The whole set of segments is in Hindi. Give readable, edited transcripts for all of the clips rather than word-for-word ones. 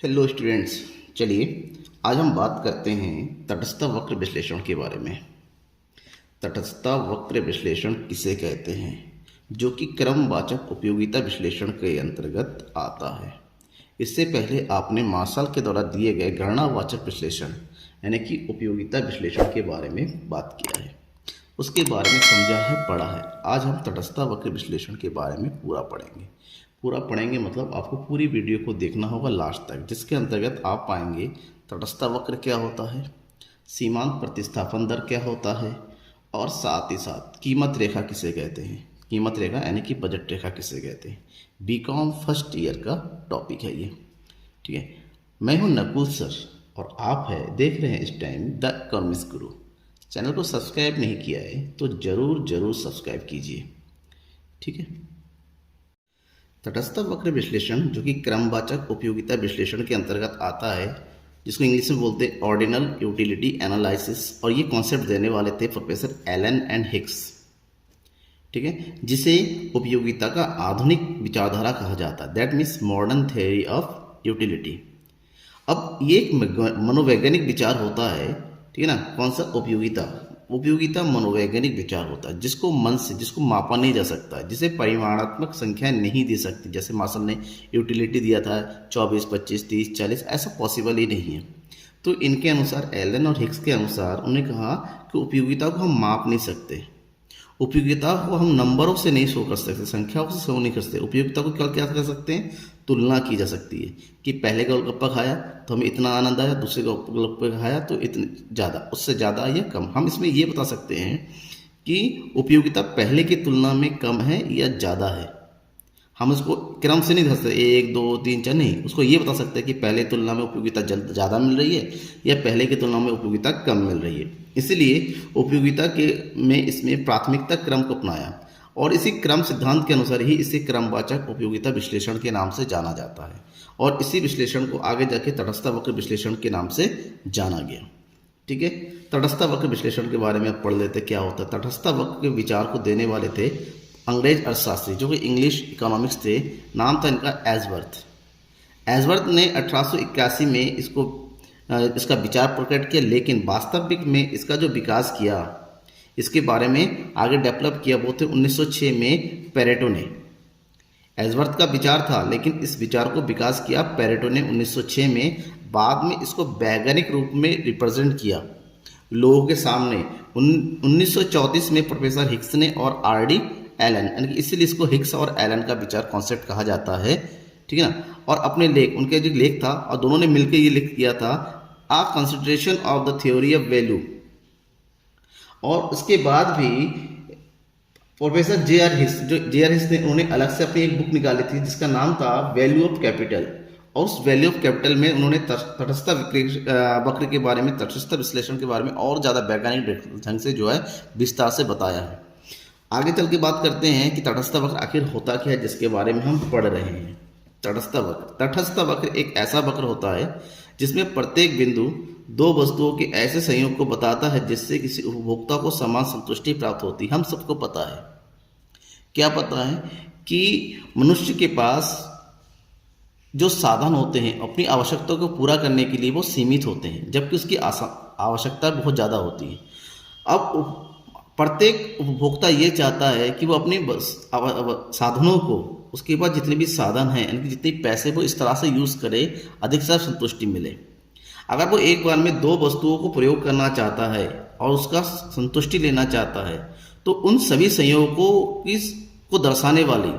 Hello students. चलिए आज हम बात करते हैं तटस्थ वक्र विश्लेषण के बारे में। तटस्थ वक्र विश्लेषण किसे कहते हैं, जो कि क्रमवाचक उपयोगिता विश्लेषण के अंतर्गत आता है। इससे पहले आपने मार्शल के द्वारा दिए गए गणनावाचक विश्लेषण यानी कि उपयोगिता विश्लेषण के बारे में बात किया है, उसके बारे में समझा है, पढ़ा है। आज हम तटस्थ वक्र विश्लेषण के बारे में पूरा पढ़ेंगे मतलब आपको पूरी वीडियो को देखना होगा लास्ट तक, जिसके अंतर्गत आप पाएंगे तटस्थ वक्र क्या होता है, सीमांत प्रतिस्थापन दर क्या होता है, और साथ ही साथ कीमत रेखा किसे कहते हैं। कीमत रेखा यानी कि बजट रेखा किसे कहते हैं। बीकॉम फर्स्ट ईयर का टॉपिक है ये, ठीक है। मैं हूँ नकुल सर और आप देख रहे हैं इस time the economics Guru. Channel को सब्सक्राइब नहीं किया है तो ज़रूर सब्सक्राइब कीजिए, ठीक है। तटस्थ वक्र विश्लेषण जो कि क्रमवाचक उपयोगिता विश्लेषण के अंतर्गत आता है, जिसको इंग्लिश में बोलते हैं ऑर्डिनल यूटिलिटी एनालिसिस, और ये कॉन्सेप्ट देने वाले थे प्रोफेसर एलन एंड हिक्स, ठीक है, जिसे उपयोगिता का आधुनिक विचारधारा कहा जाता है। That means modern theory of utility. अब ये एक मनोवैज्ञानिक विचार होता है, ठीक है ना। कौन सा? उपयोगिता मनोवैज्ञानिक विचार होता है, जिसको मन से जिसको मापा नहीं जा सकता, जिसे परिमाणात्मक संख्या नहीं दे सकती। जैसे मार्शल ने यूटिलिटी दिया था 24, 25, 30, 40, ऐसा पॉसिबल ही नहीं है। तो इनके अनुसार, एलन और हिक्स के अनुसार, उन्होंने कहा कि उपयोगिता को हम माप नहीं सकते, उपयोगिता को हम नंबरों से नहीं शो कर सकते, संख्याओं से शो नहीं कर सकते। उपयोगिता को क्या कर सकते हैं? तुलना की जा सकती है कि पहले गोलगप्पा खाया तो हमें इतना आनंद आया, दूसरे गोलगप्पे खाया तो इतने ज़्यादा, उससे ज़्यादा या कम। हम इसमें ये बता सकते हैं कि उपयोगिता पहले की तुलना में कम है या ज़्यादा है। हम उसको क्रम से नहीं धर सकते 1, 2, 3, 4, नहीं। उसको ये बता सकते हैं कि पहले तुलना में उपयोगिता ज़्यादा मिल रही है या पहले की तुलना में उपयोगिता कम मिल रही है। इसलिए उपयोगिता में इसमें प्राथमिकता क्रम को अपनाया, और इसी क्रम सिद्धांत के अनुसार ही इसे क्रमवाचक उपयोगिता विश्लेषण के नाम से जाना जाता है, और इसी विश्लेषण को आगे जाके तटस्थ वक्र विश्लेषण के नाम से जाना गया, ठीक है। तटस्थ वक्र विश्लेषण के बारे में अब पढ़ लेते क्या होता है। तटस्थ वक्र के विचार को देने वाले थे अंग्रेज अर्थशास्त्री, जो कि इंग्लिश इकोनॉमिक्स थे। नाम था इनका एजवर्थ ने 1881 में इसका विचार प्रकट किया, लेकिन वास्तविक में इसका जो विकास किया, इसके बारे में आगे डेवलप किया वो थे 1906 में पेरेटो ने। एजवर्थ का विचार था, लेकिन इस विचार को विकास किया पेरेटो ने 1906 में। बाद में इसको वैज्ञानिक रूप में रिप्रेजेंट किया लोगों के सामने 1934 में प्रोफेसर हिक्स ने और आर.डी. एलन, यानी कि इसीलिए इसको हिक्स और एलन का विचार कॉन्सेप्ट कहा जाता है, ठीक है ना। और अपने लेख, उनके जो लेख था, और दोनों ने मिलकर ये लिख किया था a consideration of the theory of value. और उसके बाद भी प्रोफेसर जे.आर. हिक्स ने, उन्होंने अलग से अपनी एक बुक निकाली थी जिसका नाम था वैल्यू ऑफ कैपिटल, और उस वैल्यू ऑफ कैपिटल में उन्होंने तटस्थ वक्र के बारे में, तटस्थ विश्लेषण के बारे में और ज़्यादा वैज्ञानिक ढंग से जो है विस्तार से बताया है। आगे चल के बात करते हैं कि तटस्थ वक्र आखिर होता क्या है, जिसके बारे में हम पढ़ रहे हैं। तटस्थ वक्र एक ऐसा वक्र होता है जिसमें प्रत्येक बिंदु दो वस्तुओं के ऐसे संयोग को बताता है जिससे किसी उपभोक्ता को समान संतुष्टि प्राप्त होती है। हम सबको पता है, क्या पता है, कि मनुष्य के पास जो साधन होते हैं अपनी आवश्यकता को पूरा करने के लिए वो सीमित होते हैं, जबकि उसकी आवश्यकता बहुत ज़्यादा होती है। अब प्रत्येक उपभोक्ता ये चाहता है कि वो अपने साधनों को, उसके पास जितने भी साधन हैं, यानी कि जितने पैसे, वो इस तरह से यूज़ करे अधिक से संतुष्टि मिले। अगर वो एक बार में दो वस्तुओं को प्रयोग करना चाहता है और उसका संतुष्टि लेना चाहता है, तो उन सभी संयोगों को दर्शाने वाले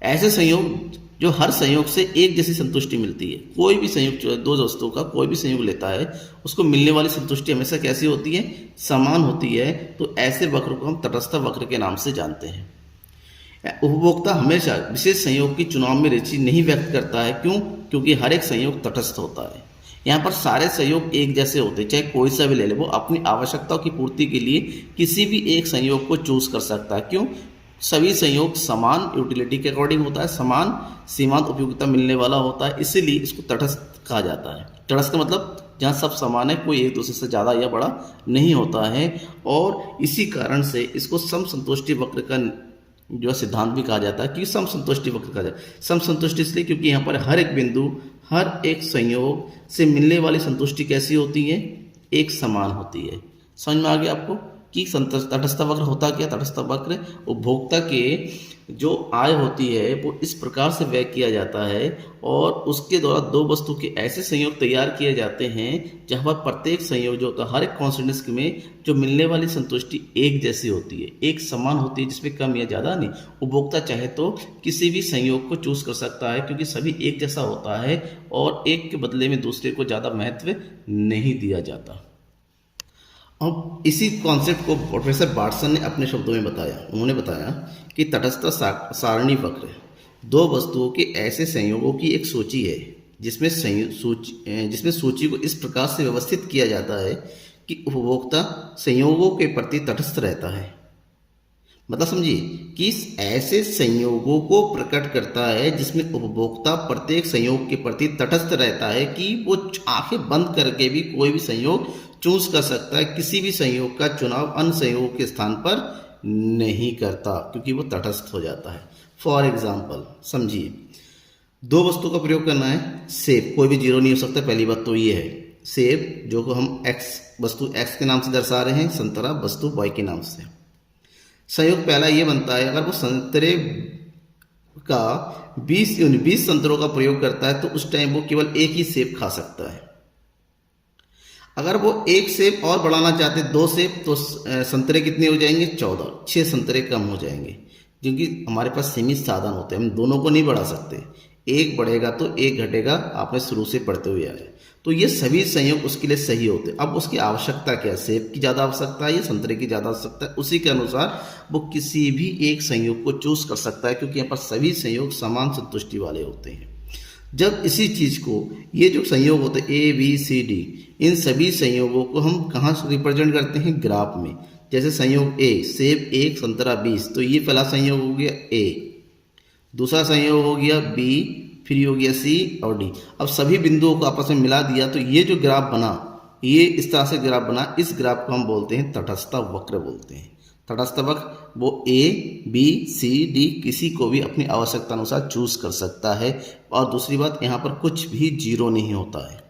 ऐसे संयोग, जो हर संयोग से एक जैसी संतुष्टि मिलती है। कोई भी संयोग, दो वस्तुओं का कोई भी संयोग लेता है, उसको मिलने वाली संतुष्टि हमेशा कैसी होती है? समान होती है। तो ऐसे वक्र को हम तटस्थ वक्र के नाम से जानते हैं। उपभोक्ता हमेशा विशेष संयोग की चुनाव में रुचि नहीं व्यक्त करता है। क्यों? क्योंकि हर एक संयोग तटस्थ होता है। यहाँ पर सारे संयोग एक जैसे होते हैं, चाहे कोई सा भी ले ले, वो अपनी आवश्यकताओं की पूर्ति के लिए किसी भी एक संयोग को चूज कर सकता है। क्यों? सभी संयोग समान यूटिलिटी के अकॉर्डिंग होता है, समान सीमांत उपयोगिता मिलने वाला होता है, इसीलिए इसको तटस्थ कहा जाता है। तटस्थ का मतलब जहाँ सब समान है, कोई एक दूसरे से ज़्यादा या बड़ा नहीं होता है, और इसी कारण से इसको सम संतुष्टि वक्र का जो सिद्धांत भी कहा जाता है, क्योंकि समसंतुष्टि वक्र कहा जाता है। समसंतुष्टि इसलिए क्योंकि यहाँ पर हर एक बिंदु, हर एक संयोग से मिलने वाली संतुष्टि कैसी होती है, एक समान होती है। समझ में आ गया आपको कि तटस्थ वक्र होता क्या? तटस्थ वक्र उपभोक्ता के जो आय होती है वो इस प्रकार से व्यय किया जाता है और उसके द्वारा दो वस्तु के ऐसे संयोग तैयार किए जाते हैं जहाँ पर प्रत्येक संयोग जो होता है, हर एक कॉन्स्टिट्यूएंट्स में जो मिलने वाली संतुष्टि एक जैसी होती है, एक समान होती है, जिसमें कम या ज़्यादा नहीं। उपभोक्ता चाहे तो किसी भी संयोग को चूज कर सकता है क्योंकि सभी एक जैसा होता है और एक के बदले में दूसरे को ज़्यादा महत्व नहीं दिया जाता। अब इसी कॉन्सेप्ट को प्रोफेसर बार्टसन ने अपने शब्दों में बताया। उन्होंने बताया कि तटस्थ सारणी वक्र दो वस्तुओं के ऐसे संयोगों की एक सूची है जिसमें सूची को इस प्रकार से व्यवस्थित किया जाता है कि उपभोक्ता संयोगों के प्रति तटस्थ रहता है। मतलब समझिए कि ऐसे संयोगों को प्रकट करता है जिसमें उपभोक्ता प्रत्येक संयोग के प्रति तटस्थ रहता है कि वो आंखें बंद करके भी कोई भी संयोग चूज कर सकता है, किसी भी संयोग का चुनाव अन्य संयोगों के स्थान पर नहीं करता क्योंकि वो तटस्थ हो जाता है। फॉर एग्जाम्पल समझिए, दो वस्तु का प्रयोग करना है। सेब, कोई भी जीरो नहीं हो सकता, पहली बात तो ये है। सेब जो को हम एक्स, वस्तु एक्स के नाम से दर्शा रहे हैं, संतरा वस्तु वाई के नाम से। संयोग पहला ये बनता है, अगर वो संतरे का 20 संतरों का प्रयोग करता है तो उस टाइम वो केवल एक ही सेब खा सकता है। अगर वो एक सेब और बढ़ाना चाहते 2 सेब तो संतरे कितने हो जाएंगे? 14, 6 संतरे कम हो जाएंगे क्योंकि हमारे पास सीमित साधन होते हैं, हम दोनों को नहीं बढ़ा सकते। एक बढ़ेगा तो एक घटेगा, आपने शुरू से पढ़ते हुए आए। तो ये सभी संयोग उसके लिए सही होते हैं। अब उसकी आवश्यकता क्या है? सेब की ज़्यादा आवश्यकता है या संतरे की ज़्यादा आवश्यकता है? उसी के अनुसार वो किसी भी एक संयोग को चूज कर सकता है क्योंकि यहाँ पर सभी संयोग समान संतुष्टि वाले होते हैं। जब इसी चीज़ को, ये जो संयोग होते हैं ए बी सी डी, इन सभी संयोगों को हम कहाँ से रिप्रेजेंट करते हैं? ग्राफ में। जैसे संयोग ए, सेब 1 संतरा 20, तो ये पहला संयोग हो गया ए, दूसरा संयोग हो गया बी, फिर हो गया सी और डी। अब सभी बिंदुओं को आपस में मिला दिया तो ये जो ग्राफ बना, ये इस तरह से ग्राफ बना, इस ग्राफ को हम बोलते हैं तटस्थ वक्र बोलते हैं। तटस्थ वक्र वो ए बी सी डी किसी को भी अपनी आवश्यकता अनुसार चूज कर सकता है। और दूसरी बात, यहाँ पर कुछ भी जीरो नहीं होता है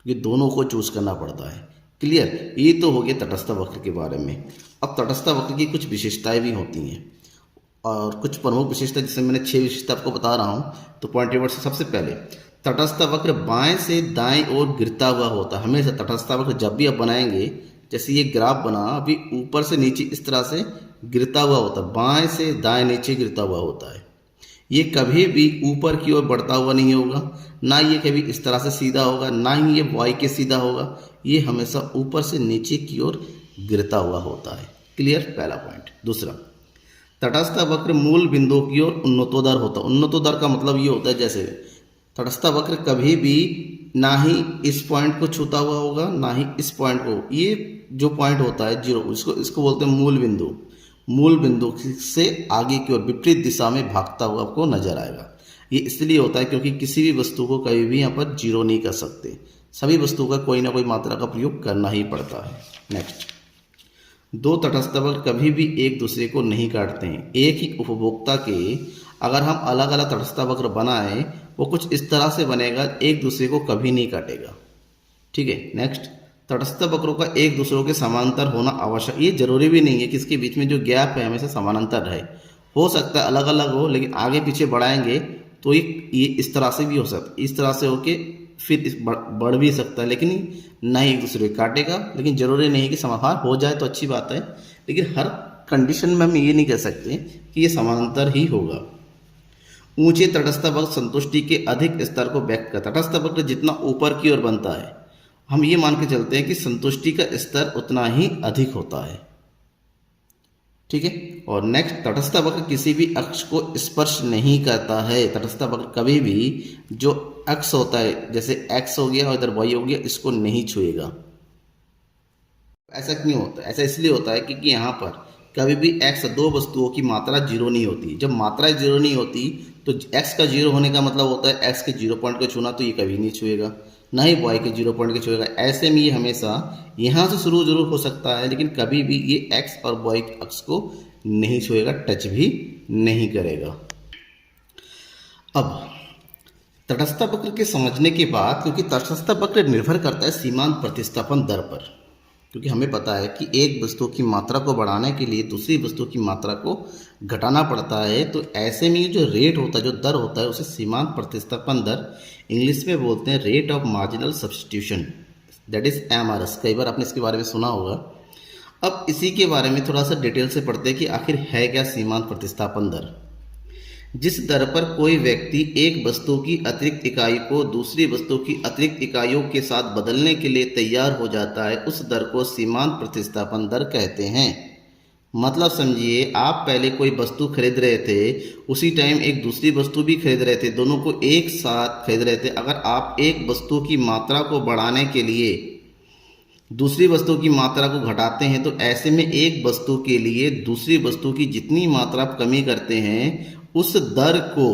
क्योंकि दोनों को चूज करना पड़ता है। क्लियर? ये तो हो गया तटस्थ वक्र के बारे में। अब तटस्थ वक्र की कुछ विशेषताएं भी होती हैं और कुछ प्रमुख विशेषता, जिसमें मैंने 6 विशेषता आपको बता रहा हूँ। तो पॉइंट नंबर से सबसे पहले, तटस्थ वक्र बाएं से दाएं ओर गिरता हुआ होता है हमेशा। तटस्थ वक्र जब भी आप बनाएंगे, जैसे ये ग्राफ बना, अभी ऊपर से नीचे इस तरह से गिरता हुआ होता है, बाएं से दाएं नीचे गिरता हुआ होता है। ये कभी भी ऊपर की ओर बढ़ता हुआ नहीं होगा, ना ये कभी इस तरह से सीधा होगा, ना ही ये वाई के सीधा होगा। ये हमेशा ऊपर से नीचे की ओर गिरता हुआ होता है। क्लियर? पहला पॉइंट। दूसरा, तटस्थ वक्र मूल बिंदु की ओर उन्नतोदर होता है। उन्नतोदर का मतलब ये होता है, जैसे तटस्थ वक्र कभी भी ना ही इस पॉइंट को छूता हुआ होगा, ना ही इस पॉइंट को। ये जो पॉइंट होता है जीरो, इसको बोलते हैं मूल बिंदु। मूल बिंदु से आगे की ओर विपरीत दिशा में भागता हुआ आपको नजर आएगा। ये इसलिए होता है क्योंकि किसी भी वस्तु को कभी भी यहाँ पर जीरो नहीं कर सकते, सभी वस्तुओं का कोई ना कोई मात्रा का प्रयोग करना ही पड़ता है। नेक्स्ट, दो तटस्थ वक्र कभी भी एक दूसरे को नहीं काटते हैं। एक ही उपभोक्ता के अगर हम अलग अलग तटस्थ वक्र बनाएं, वो कुछ इस तरह से बनेगा, एक दूसरे को कभी नहीं काटेगा। ठीक है? नेक्स्ट, तटस्थ वक्रों का एक दूसरों के समानांतर होना आवश्यक। ये जरूरी भी नहीं है कि इसके बीच में जो गैप है हमेशा समानांतर रहे, हो सकता है अलग अलग हो, लेकिन आगे पीछे बढ़ाएंगे तो ये इस तरह से भी हो सकता है, इस तरह से होके फिर बढ़ भी सकता है, लेकिन ना ही एक दूसरे को काटेगा। लेकिन जरूरी नहीं है कि समाहार हो जाए तो अच्छी बात है, लेकिन हर कंडीशन में हम ये नहीं कह सकते कि ये समानांतर ही होगा। ऊंचे तटस्थ वक्र संतुष्टि के अधिक स्तर को व्यक्त करता है। तटस्थ वक्र जितना ऊपर की ओर बनता है, हम ये मान के चलते हैं कि संतुष्टि का स्तर उतना ही अधिक होता है। ठीक है? और नेक्स्ट, तटस्थ वक्र किसी भी अक्ष को स्पर्श नहीं करता है। तटस्थ वक्र कभी भी जो अक्ष होता है, जैसे एक्स हो गया और इधर वाई हो गया, इसको नहीं छुएगा। ऐसा क्यों होता है? ऐसा इसलिए होता है क्योंकि यहाँ पर कभी भी एक्स दो वस्तुओं की मात्रा जीरो नहीं होती। जब मात्रा जीरो नहीं होती तो एक्स का जीरो होने का मतलब होता है एक्स के जीरो पॉइंट को छूना, तो ये कभी नहीं छुएगा, ना ही वाई के जीरो पॉइंट को छुएगा। ऐसे में ये हमेशा यहाँ से शुरू जरूर हो सकता है, लेकिन कभी भी ये एक्स और वाई अक्ष को नहीं छुएगा, टच भी नहीं करेगा। अब तटस्थ वक्र के समझने के बाद, क्योंकि तटस्थ वक्र निर्भर करता है सीमांत प्रतिस्थापन दर पर, क्योंकि हमें पता है कि एक वस्तु की मात्रा को बढ़ाने के लिए दूसरी वस्तु की मात्रा को घटाना पड़ता है, तो ऐसे में जो रेट होता है, जो दर होता है, उसे सीमांत प्रतिस्थापन दर इंग्लिश में बोलते हैं rate of marginal substitution, that is MRS। कई बार आपने इसके बारे में सुना होगा। अब इसी के बारे में थोड़ा सा डिटेल से पढ़ते हैं कि आखिर है क्या सीमांत प्रतिस्थापन दर। जिस दर पर कोई व्यक्ति एक वस्तु की अतिरिक्त इकाई को दूसरी वस्तु की अतिरिक्त इकाइयों के साथ बदलने के लिए तैयार हो जाता है, उस दर को सीमांत प्रतिस्थापन दर कहते हैं। मतलब समझिए, आप पहले कोई वस्तु खरीद रहे थे, उसी टाइम एक दूसरी वस्तु भी खरीद रहे थे, दोनों को एक साथ खरीद रहे थे। अगर आप एक वस्तु की मात्रा को बढ़ाने के लिए दूसरी वस्तु की मात्रा को घटाते हैं, तो ऐसे में एक वस्तु के लिए दूसरी वस्तु की जितनी मात्रा आप कमी करते हैं, उस दर को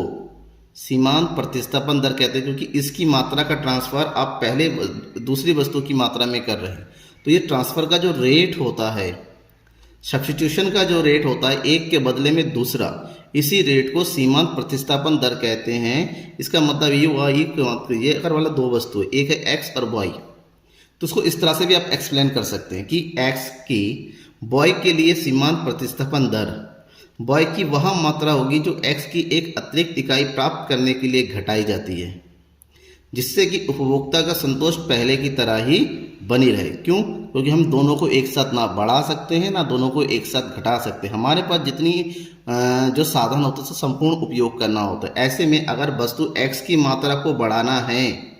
सीमांत प्रतिस्थापन दर कहते हैं, क्योंकि इसकी मात्रा का ट्रांसफर आप पहले दूसरी वस्तु की मात्रा में कर रहे हैं। तो ये ट्रांसफर का जो रेट होता है, सब्स्टिट्यूशन का जो रेट होता है एक के बदले में दूसरा, इसी रेट को सीमांत प्रतिस्थापन दर कहते हैं। इसका मतलब ये हुआ, ये अगर वाला दो वस्तु है, एक है एक्स और वाई, तो उसको इस तरह से भी आप एक्सप्लेन कर सकते हैं कि एक्स की वाई के लिए सीमांत प्रतिस्थापन दर वाई की वह मात्रा होगी जो एक्स की एक अतिरिक्त इकाई प्राप्त करने के लिए घटाई जाती है, जिससे कि उपभोक्ता का संतोष पहले की तरह ही बनी रहे। क्यों? क्योंकि हम दोनों को एक साथ ना बढ़ा सकते हैं, ना दोनों को एक साथ घटा सकते हैं। हमारे पास जितनी जो साधन होते हैं, संपूर्ण उपयोग करना होता है। ऐसे में अगर वस्तु एक्स की मात्रा को बढ़ाना है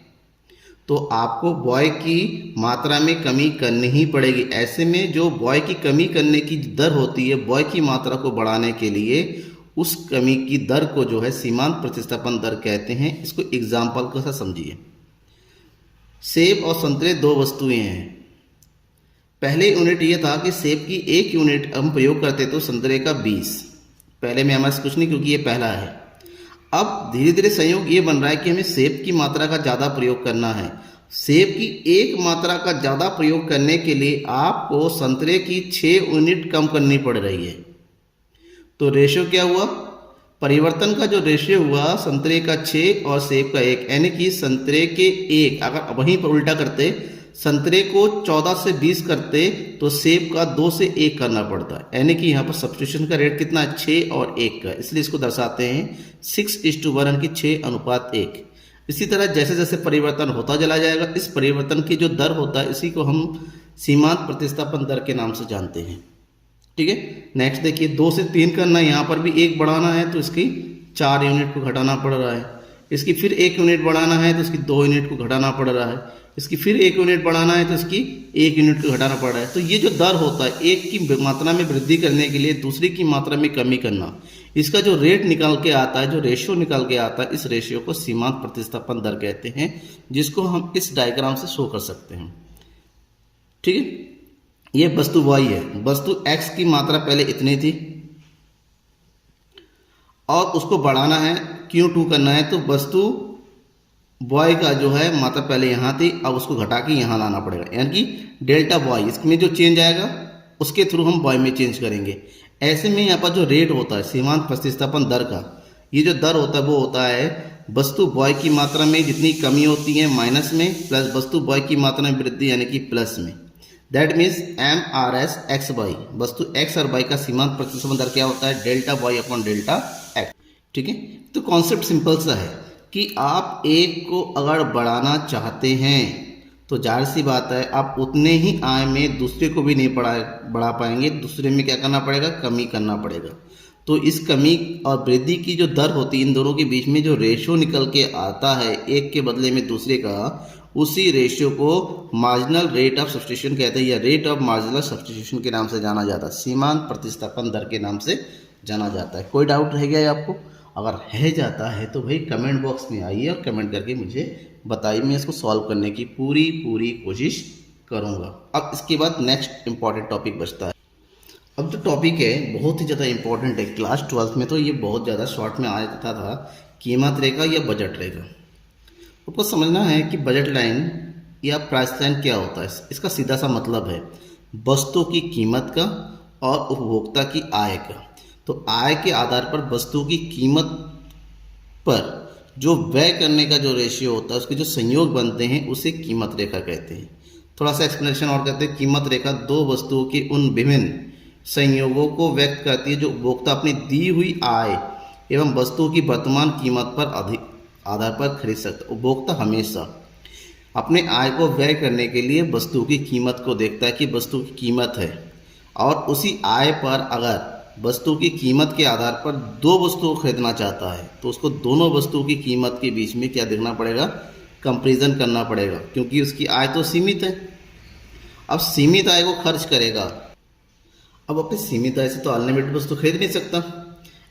तो आपको बॉय की मात्रा में कमी करनी ही पड़ेगी। ऐसे में जो बॉय की कमी करने की दर होती है, बॉय की मात्रा को बढ़ाने के लिए, उस कमी की दर को जो है सीमांत प्रतिस्थापन दर कहते हैं। इसको एग्जाम्पल के साथ समझिए। सेब और संतरे दो वस्तुएं हैं। पहले यूनिट ये था कि सेब की 1 यूनिट हम प्रयोग करते तो संतरे का 20। पहले में हमारे कुछ नहीं, क्योंकि ये पहला है। अब धीरे धीरे संयोग ये बन रहा है कि हमें सेब की मात्रा का ज़्यादा प्रयोग करना है। सेब की 1 मात्रा का ज़्यादा प्रयोग करने के लिए आपको संतरे की 6 यूनिट कम करनी पड़ रही है। तो रेशियो क्या हुआ? परिवर्तन का जो रेशियो हुआ, संतरे का 6 और सेब का 1, यानी कि संतरे के 1, अगर वहीं पर उल्टा करते, संतरे को 14 से 20 करते तो सेब का 2 से 1 करना पड़ता है। यानी कि यहाँ पर सब्स्टिट्यूशन का रेट कितना है? 6 और 1 का। इसलिए इसको दर्शाते हैं 6:1 की 6:1। इसी तरह जैसे जैसे परिवर्तन होता चला जाएगा, इस परिवर्तन की जो दर होता है, इसी को हम सीमांत प्रतिस्थापन दर के नाम से जानते हैं। ठीक है, नेक्स्ट देखिए, 2 से 3 करना है, यहाँ पर भी 1 बढ़ाना है तो इसकी 4 यूनिट को घटाना पड़ रहा है। इसकी फिर 1 यूनिट बढ़ाना है तो इसकी 2 यूनिट को घटाना पड़ रहा है। इसकी फिर 1 यूनिट बढ़ाना है तो इसकी 1 यूनिट को घटाना पड़ रहा है। तो ये जो दर होता है, एक की मात्रा में वृद्धि करने के लिए दूसरी की मात्रा में कमी करना, इसका जो रेट निकल के आता है, जो रेशियो निकल के आता है, इस रेशियो को सीमांत प्रतिस्थापन दर कहते हैं, जिसको हम इस डायग्राम से शो कर सकते हैं। ठीक है, ये वस्तु y है। वस्तु x की मात्रा पहले इतनी थी और उसको बढ़ाना है, Q2 करना है, तो वस्तु y का जो है मात्रा पहले यहाँ थी, अब उसको घटा के यहाँ लाना पड़ेगा, यानी कि डेल्टा y, इसमें जो चेंज आएगा उसके थ्रू हम y में चेंज करेंगे। ऐसे में यहाँ पर जो रेट होता है सीमांत प्रतिस्थापन दर का, ये जो दर होता है वो होता है वस्तु y की मात्रा में जितनी कमी होती है माइनस में, प्लस वस्तु y की मात्रा में वृद्धि यानी कि प्लस में। That means MRS X Y, वस्तु x और y का सीमांत प्रतिस्थापन दर क्या होता है? Delta y upon delta x। ठीक है, तो कॉन्सेप्ट सिंपल सा है कि आप एक को अगर बढ़ाना चाहते हैं तो जाहिर सी बात है आप उतने ही आय में दूसरे को भी नहीं बढ़ा पाएंगे, दूसरे में क्या करना पड़ेगा? कमी करना पड़ेगा। तो इस कमी और वृद्धि की जो दर होती है, इन दोनों के बीच में जो रेशियो निकल के आता है एक के बदले में दूसरे का, उसी रेशियो को मार्जिनल रेट ऑफ सब्स्टिट्यूशन कहते हैं, या रेट ऑफ मार्जिनल सब्स्टिट्यूशन के नाम से जाना जाता है, सीमांत प्रतिस्थापन दर के नाम से जाना जाता है। कोई डाउट रह गया है आपको? अगर है जाता है तो भाई कमेंट बॉक्स में आइए और कमेंट करके मुझे बताइए, मैं इसको सॉल्व करने की पूरी कोशिश करूँगा। अब इसके बाद नेक्स्ट इंपॉर्टेंट टॉपिक बचता है। अब जो टॉपिक है बहुत ही ज़्यादा इंपॉर्टेंट है, क्लास 12th में तो ये बहुत ज़्यादा शॉर्ट में आ जाता था, कीमत रेखा या बजट रेखा। आपको समझना है कि बजट लाइन या प्राइस लाइन क्या होता है। इसका सीधा सा मतलब है वस्तु की कीमत का और उपभोक्ता की आय का। तो आय के आधार पर वस्तु की कीमत पर जो व्यय करने का जो रेशियो होता है, उसके जो संयोग बनते हैं, उसे कीमत रेखा कहते हैं। थोड़ा सा एक्सप्लेनेशन और करते हैं। कीमत रेखा दो वस्तुओं के उन विभिन्न संयोगों को व्यक्त करती है जो उपभोक्ता अपनी दी हुई आय एवं वस्तुओं की वर्तमान कीमत पर आधार पर खरीद सकता है। उपभोक्ता हमेशा अपने आय को व्यय करने के लिए वस्तु की कीमत को देखता है कि वस्तु की कीमत है, और उसी आय पर अगर वस्तु की कीमत के आधार पर दो वस्तुओं को खरीदना चाहता है तो उसको दोनों वस्तुओं की कीमत के बीच में क्या देखना पड़ेगा, कंपैरिजन करना पड़ेगा, क्योंकि उसकी आय तो सीमित है। अब सीमित आय को खर्च करेगा, अब अपनी सीमित आय से तो अनलिमिटेड वस्तु खरीद नहीं सकता।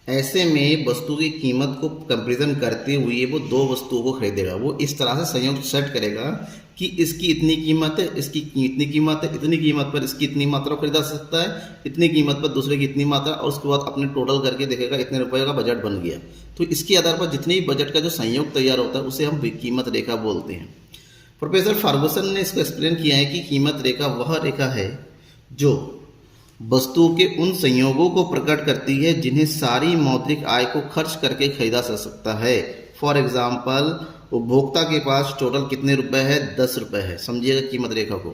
ऐसे में वस्तु की कीमत को कंपैरिजन करते हुए वो दो वस्तुओं को खरीदेगा। वो इस तरह से संयोग सेट करेगा कि इसकी इतनी कीमत है, इसकी इतनी कीमत है, इतनी कीमत पर इसकी इतनी मात्रा खरीदा सकता है, इतनी कीमत पर दूसरे की इतनी मात्रा, और उसके बाद अपने टोटल करके देखेगा इतने रुपए का बजट बन गया। तो इसके आधार पर जितने भी बजट का जो संयोग तैयार होता है उसे हम कीमत रेखा बोलते हैं। प्रोफेसर फर्गुसन ने इसको एक्सप्लेन किया है कि कीमत रेखा वह रेखा है जो वस्तुओं के उन संयोगों को प्रकट करती है जिन्हें सारी मौद्रिक आय को खर्च करके खरीदा जा सकता है। फॉर एग्जाम्पल, उपभोक्ता के पास टोटल कितने रुपए है, 10 रुपए है, समझिएगा कीमत रेखा को।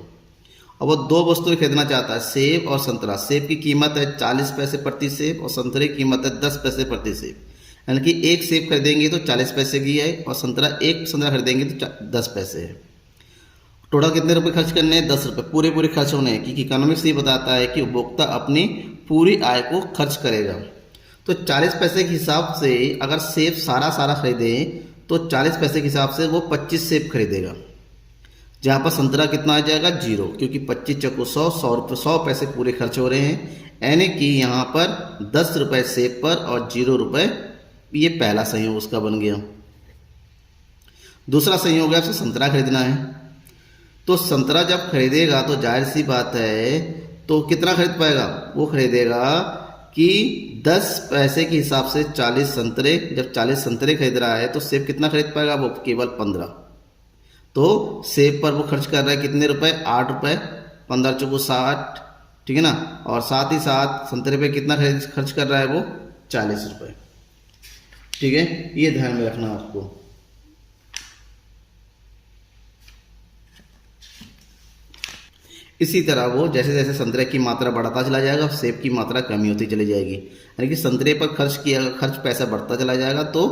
अब वो दो वस्तुएं खरीदना चाहता है, सेब और संतरा। सेब की कीमत है 40 पैसे प्रति सेब और संतरे की कीमत है 10 पैसे प्रति सेब। यानी कि एक सेब खरीदेंगे तो 40 पैसे की है और एक संतरा खरीदेंगे तो 10 पैसे है। टोटल कितने रुपए खर्च करने हैं, 10 रुपये पूरे खर्च होने हैं, क्योंकि इकोनॉमिक्स ये बताता है कि उपभोक्ता अपनी पूरी आय को खर्च करेगा। तो 40 पैसे के हिसाब से अगर सेब सारा खरीदे तो 40 पैसे के हिसाब से वो 25 सेब खरीदेगा, जहाँ पर संतरा कितना आ जाएगा, 0, क्योंकि 25 चक्को 100 पैसे पूरे खर्च हो रहे हैं। यानी कि यहाँ पर 10 रुपये सेब पर और 0 रुपये, ये पहला संयोग उसका बन गया। दूसरा संयोग है आपसे संतरा खरीदना है, तो संतरा जब खरीदेगा तो जाहिर सी बात है तो कितना खरीद पाएगा, वो खरीदेगा कि 10 पैसे के हिसाब से 40 संतरे। जब 40 संतरे खरीद रहा है तो सेब कितना खरीद पाएगा, वो केवल 15। तो सेब पर वो खर्च कर रहा है कितने रुपए, 8 रुपये, 15 चौको 60, ठीक है ना। और साथ ही साथ संतरे पे कितना खर्च कर रहा है, वो 40 रुपये, ठीक है। ये ध्यान में रखना आपको। इसी तरह वो जैसे जैसे संतरे की मात्रा बढ़ाता चला जाएगा, सेब की मात्रा कमी होती चली जाएगी। यानी कि संतरे पर खर्च पैसा बढ़ता चला जाएगा तो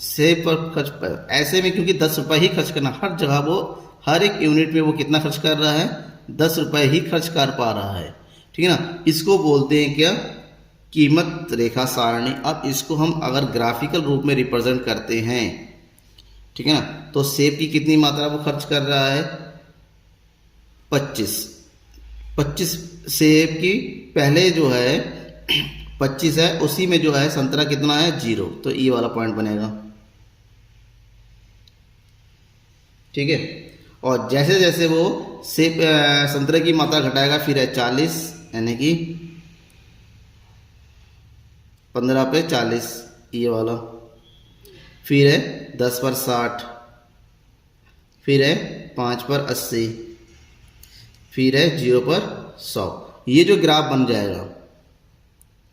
सेब पर खर्च, ऐसे में क्योंकि 10 रुपये ही खर्च करना, हर जगह वो हर एक यूनिट में वो कितना खर्च कर रहा है, 10 रुपये ही खर्च कर पा रहा है, ठीक है ना। इसको बोलते हैं क्या, कीमत रेखा सारणी। अब इसको हम अगर ग्राफिकल रूप में रिप्रेजेंट करते हैं, ठीक है ना, तो सेब की कितनी मात्रा वो खर्च कर रहा है, 25 सेब की पहले जो है 25 है, उसी में जो है संतरा कितना है, 0, तो ये वाला पॉइंट बनेगा, ठीक है। और जैसे जैसे वो सेब संतरे की मात्रा घटाएगा, फिर है 40, यानी कि 15 पे 40, ये वाला, फिर है 10 पर 60, फिर है 5 पर 80, फिर है 0 पर 100। ये जो ग्राफ बन जाएगा,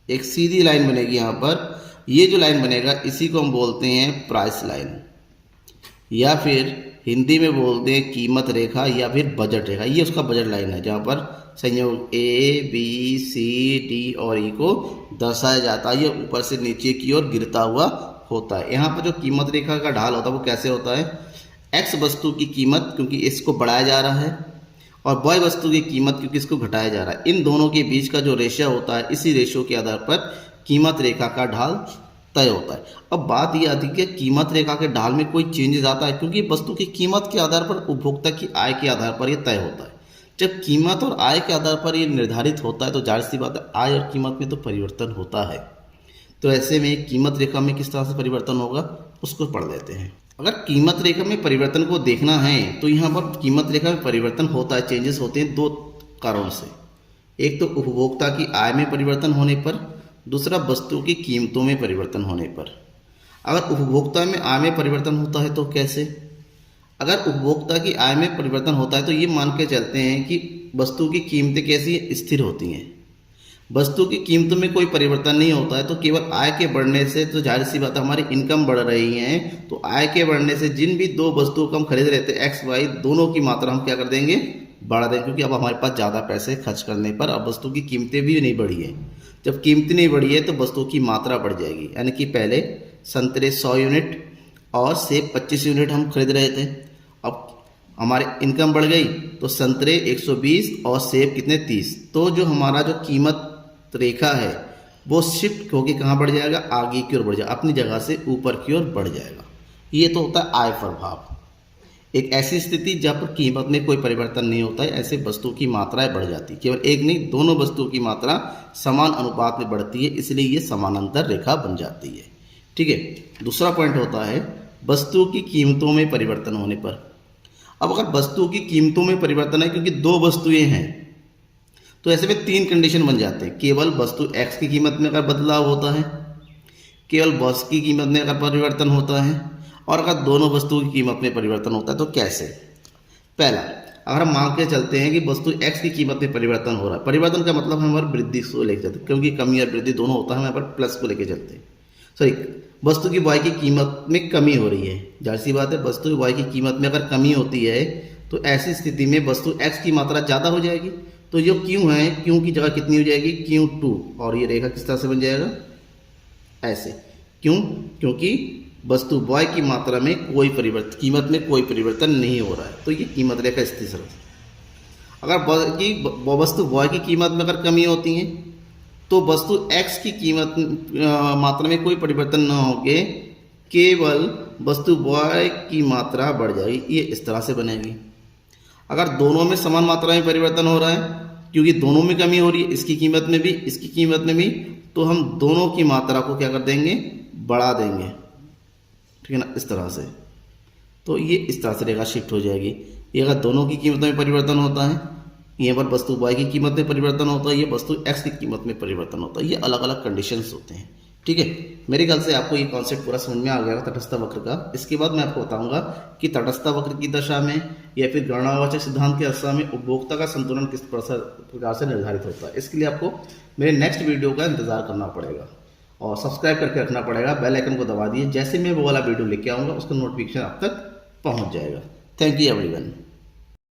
एक सीधी लाइन बनेगी यहाँ पर। ये जो लाइन बनेगा इसी को हम बोलते हैं प्राइस लाइन, या फिर हिंदी में बोलते हैं कीमत रेखा या फिर बजट रेखा। ये उसका बजट लाइन है जहाँ पर संयोग A, B, C, D और E को दर्शाया जाता है। ये ऊपर से नीचे की ओर गिरता हुआ होता है। यहाँ पर जो कीमत रेखा का ढाल होता है वो कैसे होता है, X वस्तु की कीमत, क्योंकि इसको बढ़ाया जा रहा है, और Y वस्तु की कीमत, क्योंकि इसको घटाया जा रहा है। इन दोनों के बीच का जो रेशियो होता है, इसी रेशियो के आधार पर कीमत रेखा का ढाल तय होता है। अब बात यह आती है कि कीमत रेखा के ढाल में कोई चेंजेस आता है, क्योंकि वस्तु की कीमत के आधार पर, उपभोक्ता की आय के आधार पर यह तय होता है। जब कीमत और आय के आधार पर ये निर्धारित होता है तो जाहिर सी बात है आय और कीमत में तो परिवर्तन होता है। तो ऐसे में कीमत रेखा में किस तरह से परिवर्तन होगा उसको पढ़ लेते हैं। अगर कीमत रेखा में परिवर्तन को देखना है तो यहाँ पर कीमत रेखा में परिवर्तन होता है, चेंजेस होते हैं दो कारणों से। एक तो उपभोक्ता की आय में परिवर्तन होने पर, दूसरा वस्तु की कीमतों में परिवर्तन होने पर। अगर उपभोक्ता में आय में परिवर्तन होता है तो कैसे? अगर उपभोक्ता की आय में परिवर्तन होता है तो ये मान के चलते हैं कि वस्तु की कीमतें कैसी स्थिर होती हैं। वस्तु की कीमतों में कोई परिवर्तन नहीं होता है तो केवल आय के बढ़ने से तो जाहिर सी बात है हमारी इनकम बढ़ रही है, तो आय के बढ़ने से जिन भी दो वस्तुओं को हम खरीद रहे थे एक्स वाई, दोनों की मात्रा हम क्या कर देंगे, बढ़ा देंगे, क्योंकि अब हमारे पास ज़्यादा पैसे खर्च करने पर अब वस्तु की कीमतें भी नहीं बढ़ी है। जब कीमतें नहीं बढ़ी है तो वस्तु की मात्रा बढ़ जाएगी। यानी कि पहले संतरे 100 यूनिट और सेब 25 यूनिट हम खरीद रहे थे, अब हमारी इनकम बढ़ गई तो संतरे 120 और सेब कितने 30, तो जो हमारा जो कीमत रेखा है वो शिफ्ट होके कहाँ बढ़ जाएगा, आगे की ओर बढ़ जाएगा, अपनी जगह से ऊपर की ओर बढ़ जाएगा। ये तो होता है आय प्रभाव। एक ऐसी स्थिति जहाँ पर कीमत में कोई परिवर्तन नहीं होता है, ऐसे वस्तु की मात्राएं बढ़ जाती है। केवल एक नहीं, दोनों वस्तुओं की मात्रा समान अनुपात में बढ़ती है, इसलिए ये समानांतर रेखा बन जाती है। ठीक है। दूसरा पॉइंट होता है वस्तु की कीमतों में परिवर्तन होने पर। अब अगर वस्तु की कीमतों में परिवर्तन है, क्योंकि दो वस्तुएं हैं, तो ऐसे में तीन कंडीशन बन जाते हैं। केवल वस्तु एक्स की कीमत में अगर बदलाव होता है, केवल वस्तु की कीमत में अगर परिवर्तन होता है, और अगर दोनों वस्तुओं की कीमत में परिवर्तन होता है तो कैसे? पहला, अगर हम मान के चलते हैं कि वस्तु एक्स की कीमत में परिवर्तन हो रहा है, परिवर्तन का मतलब हम हमारी वृद्धि को लेकर चलते हैं, क्योंकि कमी और वृद्धि दोनों होता है, हम यहाँ पर प्लस को लेकर चलते हैं। सॉरी, वस्तु की वाई की कीमत में कमी हो रही है, जाहिर सी बात है वस्तु की वाई की कीमत में अगर कमी होती है तो ऐसी स्थिति में वस्तु एक्स की मात्रा ज़्यादा हो जाएगी। तो जो क्यू है, क्यू की जगह कितनी हो जाएगी, Q2, और ये रेखा किस तरह से बन जाएगा, ऐसे। क्यों? क्योंकि वस्तु वाई की मात्रा में कोई परिवर्तन, कीमत में कोई परिवर्तन नहीं हो रहा है, तो ये कीमत रेखा स्थिर है। अगर वस्तु वाई की कीमत में अगर कमी होती है तो वस्तु एक्स की कीमत मात्रा में कोई परिवर्तन न होके केवल वस्तु वाई की मात्रा बढ़ जाएगी, ये इस तरह से बनेगी। अगर दोनों में समान मात्रा में परिवर्तन हो रहा है, क्योंकि दोनों में कमी हो रही है, इसकी कीमत में भी इसकी कीमत में भी, तो हम दोनों की मात्रा को क्या कर देंगे, बढ़ा देंगे। ठीक है ना, इस तरह से। तो ये इस तरह से रेखा शिफ्ट हो जाएगी। ये अगर दोनों की कीमत में परिवर्तन होता है, यहाँ पर वस्तु वाई की कीमत में परिवर्तन होता है, ये वस्तु एक्स की कीमत में परिवर्तन होता है, ये अलग अलग कंडीशंस होते हैं। ठीक है, मेरे ख्याल से आपको ये कॉन्सेप्ट पूरा समझ में आ गया तटस्थ वक्र का। इसके बाद मैं आपको बताऊंगा कि तटस्थ वक्र की दशा में या फिर गणनावाचक सिद्धांत की दशा में उपभोक्ता का संतुलन किस प्रकार से निर्धारित होता है। इसके लिए आपको मेरे नेक्स्ट वीडियो का इंतजार करना पड़ेगा और सब्सक्राइब करके रखना पड़ेगा, बेल आइकन को दबा दिए, जैसे मैं वो वाला वीडियो लेके आऊँगा उसका नोटिफिकेशन आप तक पहुँच जाएगा। Thank you everyone.